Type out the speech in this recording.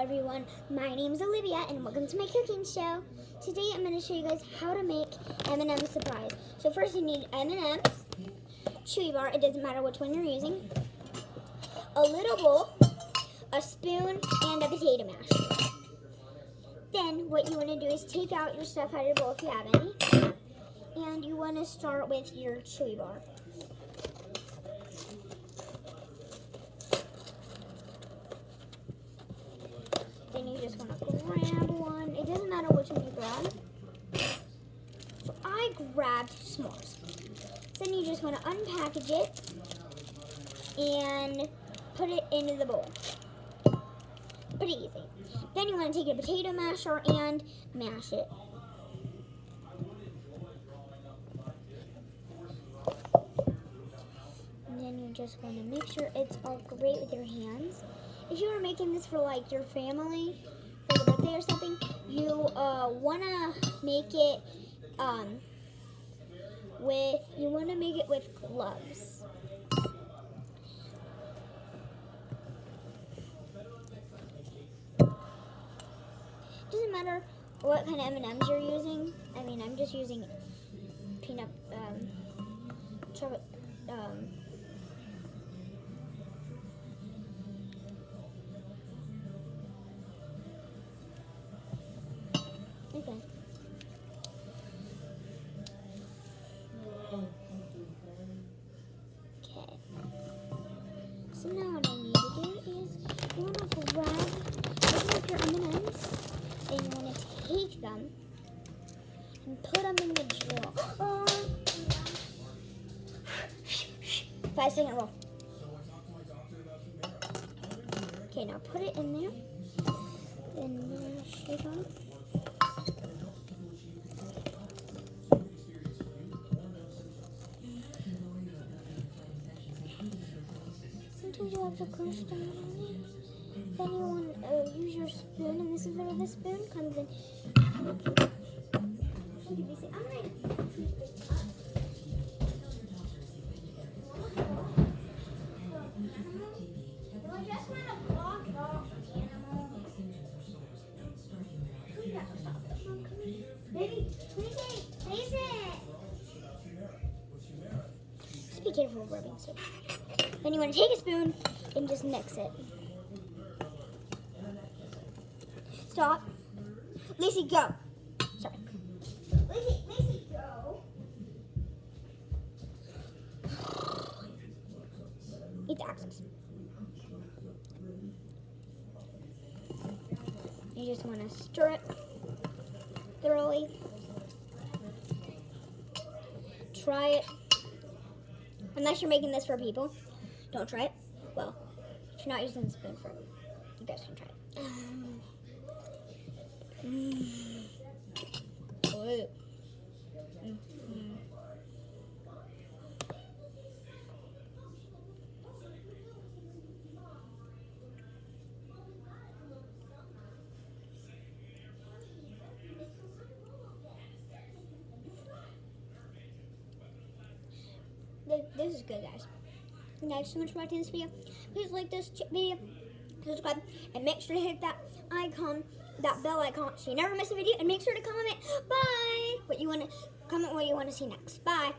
everyone, my name is Olivia and welcome to my cooking show. Today I'm going to show you guys how to make M&M surprise. So first you need M&M's, chewy bar, it doesn't matter which one you're using, a little bowl, a spoon, and a potato masher. Then what you want to do is take out your stuff out of your bowl if you have any, and you want to start with your chewy bar. Then you just want to grab one. It doesn't matter which one you grab. So I grabbed s'mores. Then you just want to unpackage it and put it into the bowl. Pretty easy. Then you want to take a potato masher and mash it. And then you just want to make sure it's all great with your hands. If you were making this for like your family, for the birthday or something, you want to make it with gloves. Doesn't matter what kind of M&Ms you're using. I mean, I'm just using peanut chocolate. Okay. Okay. So now what I need to do is you want to open up your M&Ms and you want to take them and put them in the drawer. 5-second roll. Okay, now put it in there. Then mash it up. Sometimes you have to crush them on it. Then you want to use your spoon, and this is where the spoon comes in. Baby, place it. Just be careful with rubbing soap. Then you want to take a spoon and just mix it. Stop. Lacey, go. Sorry. Lacey, go. Eat the axes. You just want to stir it thoroughly. Try it. Unless you're making this for people, don't try it. Well, if you're not using the spoon for it, you guys can try it. This is good, guys. Thanks so much for watching this video. Please like this video, subscribe, and make sure to hit that icon, that bell icon, so you never miss a video. And make sure to comment what you want to see next. Bye.